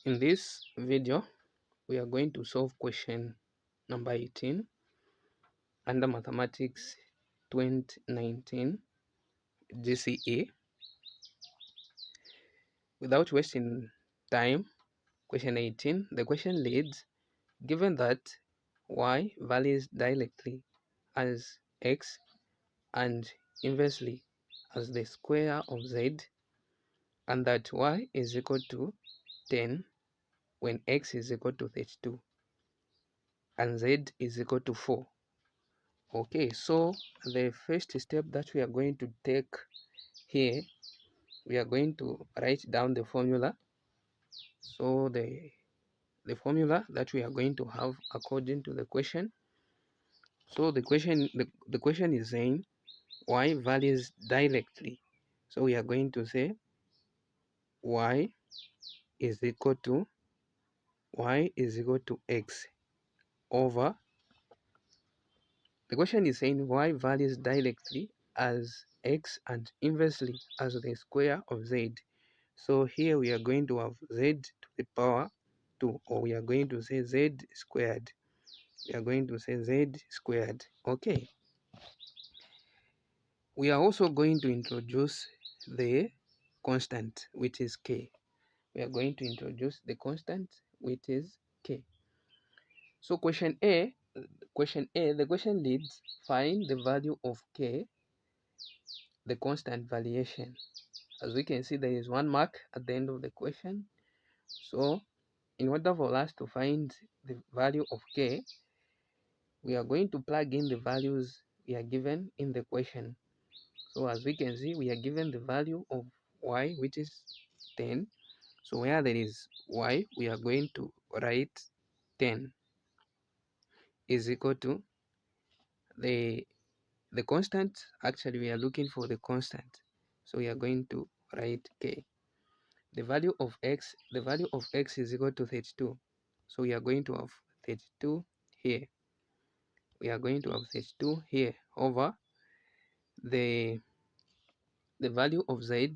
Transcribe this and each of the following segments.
In this video, we are going to solve question number 18 under Mathematics 2019 GCE. Without wasting time, question 18, the question reads, given that y varies directly as x and inversely as the square of z, and that y is equal to 10 when x is equal to 32 and z is equal to 4. Okay, so the first step that we are going to take here, we are going to write down the formula. So the formula that we are going to have according to the question. So the question is saying y varies directly. So we are going to say y is equal to x over. The question is saying y varies directly as x and inversely as the square of z. So here we are going to have z to the power 2, or we are going to say z squared. We are going to say z squared. Okay. We are also going to introduce the constant, which is k. We are going to introduce the constant, which is k. So question A, the question reads, find the value of k, the constant variation. As we can see, there is 1 mark at the end of the question. So in order for us to find the value of k, we are going to plug in the values we are given in the question. So as we can see, we are given the value of y, which is 10. So where there is y, we are going to write 10 is equal to the constant. Actually, we are looking for the constant. So we are going to write k. The value of x is equal to 32. So we are going to have 32 here. We are going to have 32 here over the value of z.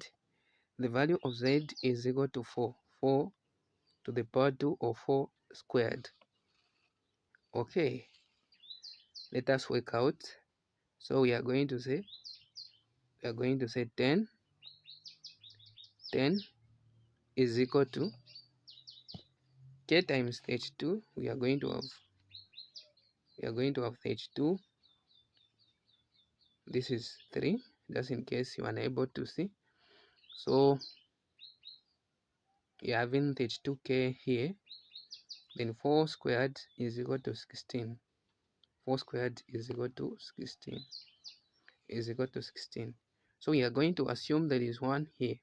The value of z is equal to 4. 4 to the power 2, or 4 squared. Okay, let us work out. So we are going to say 10 is equal to k times 32. We are going to have 32. This is 3, just in case you are unable to see. So we are having 32k here. Then 4 squared is equal to 16. 4 squared is equal to 16. So we are going to assume there is 1 here.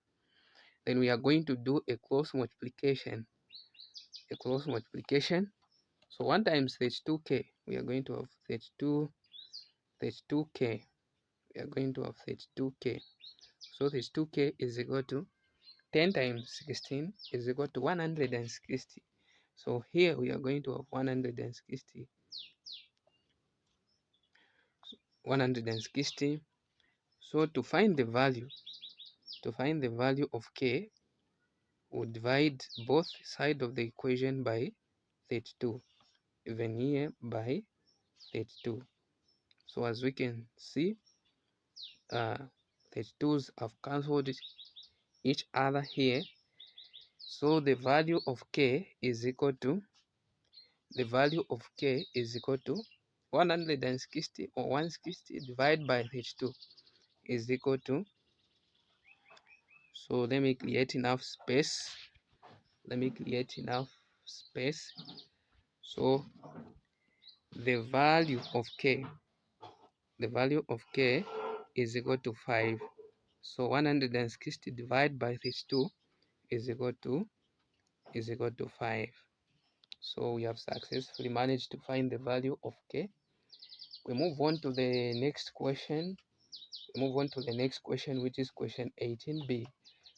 Then we are going to do a cross multiplication. So 1 times 32k, we are going to have 32k. We are going to have 32k. So 32k is equal to 10 times 16 is equal to 160. So here we are going to have 160. So to find the value of k, we divide both sides of the equation by 32. Even here by 32. So as we can see, 32s have cancelled each other here. So the value of k is equal to 160, or 160 divided by 32 is equal to, so let me create enough space. So the value of k is equal to 5. So 160 divided by 32 is equal to 5. So we have successfully managed to find the value of k. We move on to the next question. Which is question 18b.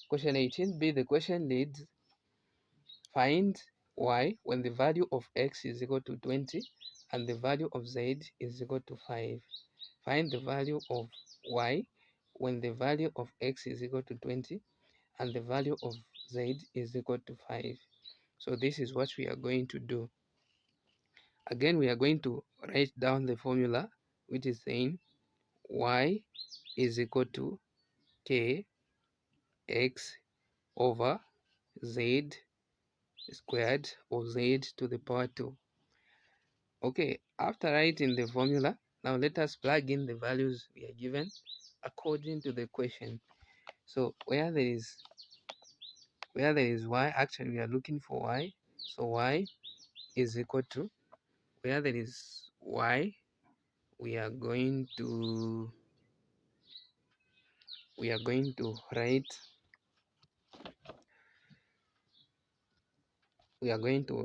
Question 18b, the question reads, find y when the value of x is equal to 20 and the value of z is equal to 5. Find the value of y when the value of x is equal to 20 and the value of z is equal to 5. So this is what we are going to do. Again, we are going to write down the formula, which is saying y is equal to k x over z squared, or z to the power 2. Okay, after writing the formula, now let us plug in the values we are given according to the question. So where there is y, actually we are looking for y. So y is equal to, where there is y, we are going to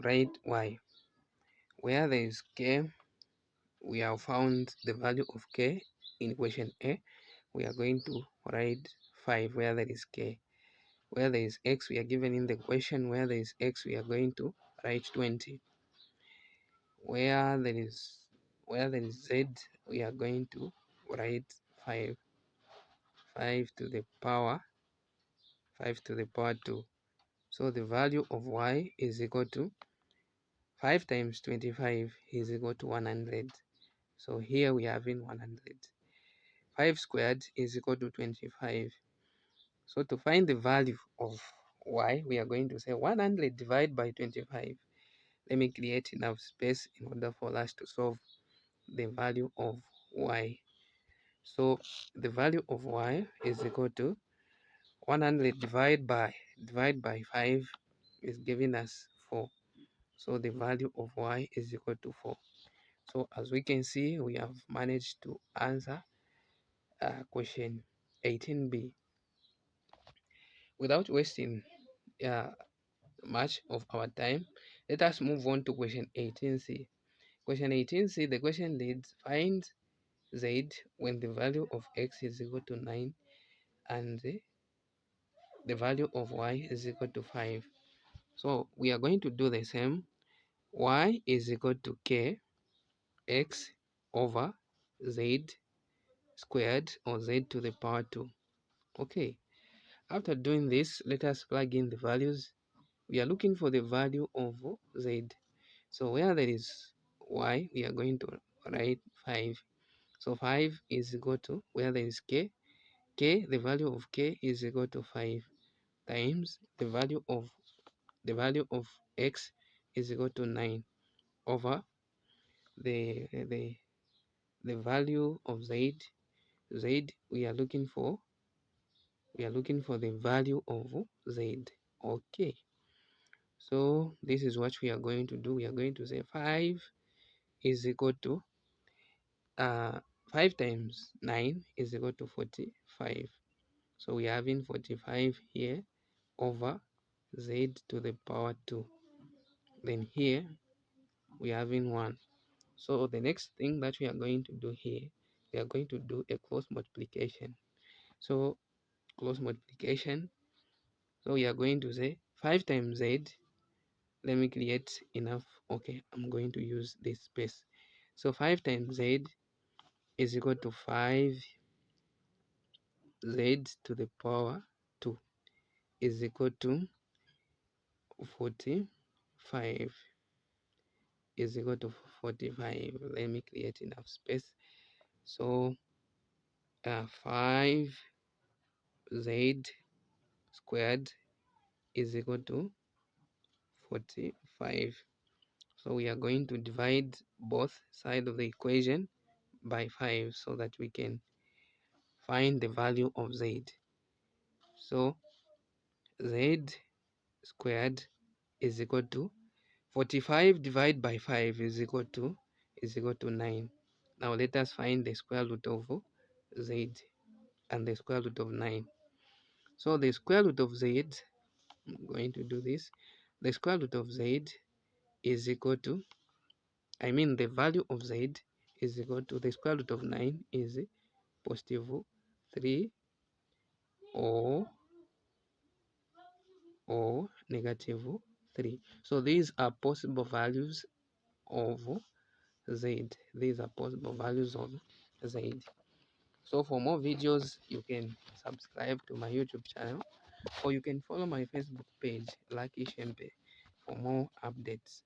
write y. Where there is k, we have found the value of k in question A. We are going to write 5 where there is k. Where there is x, we are given in the question. Where there is x, we are going to write 20. Where there is z, we are going to write 5 to the power 2. So the value of y is equal to 5 times 25 is equal to 100. So here we have in 100. 5 squared is equal to 25. So to find the value of y, we are going to say 100 divided by 25. Let me create enough space in order for us to solve the value of y. So the value of y is equal to 100 divided by 5 is giving us 4. So the value of y is equal to 4. So as we can see, we have managed to answer question 18b. Without wasting much of our time, let us move on to question 18c. Question 18c, the question reads, find z when the value of x is equal to 9 and the value of y is equal to 5. So we are going to do the same. Y is equal to k x over z squared, or z to the power 2. Okay, after doing this, let us plug in the values. We are looking for the value of z. So where there is y, we are going to write 5. So 5 is equal to, where there is k, the value of k is equal to 5 times the value of x is equal to 9 over the value of z. We are looking for the value of z. Okay, so this is what we are going to do. We are going to say 5 is equal to 5 times 9 is equal to 45. So we are having 45 here over z to the power 2. Then here we are having 1. So the next thing that we are going to do here, we are going to do a cross multiplication. So cross multiplication, so we are going to say 5 times z. Let me create enough. Okay, I'm going to use this space. So 5 times z is equal to 5z to the power 2 is equal to 45 is equal to 45. Let me create enough space. So 5z squared is equal to 45. So we are going to divide both sides of the equation by 5 so that we can find the value of z. So z squared is equal to 45 divided by 5 is equal to 9. Now let us find the square root of z and the square root of 9. So the square root of z, I'm going to do this. The square root of z is equal to, the value of z is equal to, the square root of 9 is positive 3 or negative 3. So these are possible values of z. These are possible values of z. So for more videos, you can subscribe to my YouTube channel, or you can follow my Facebook page, Lucky Shempe. for more updates.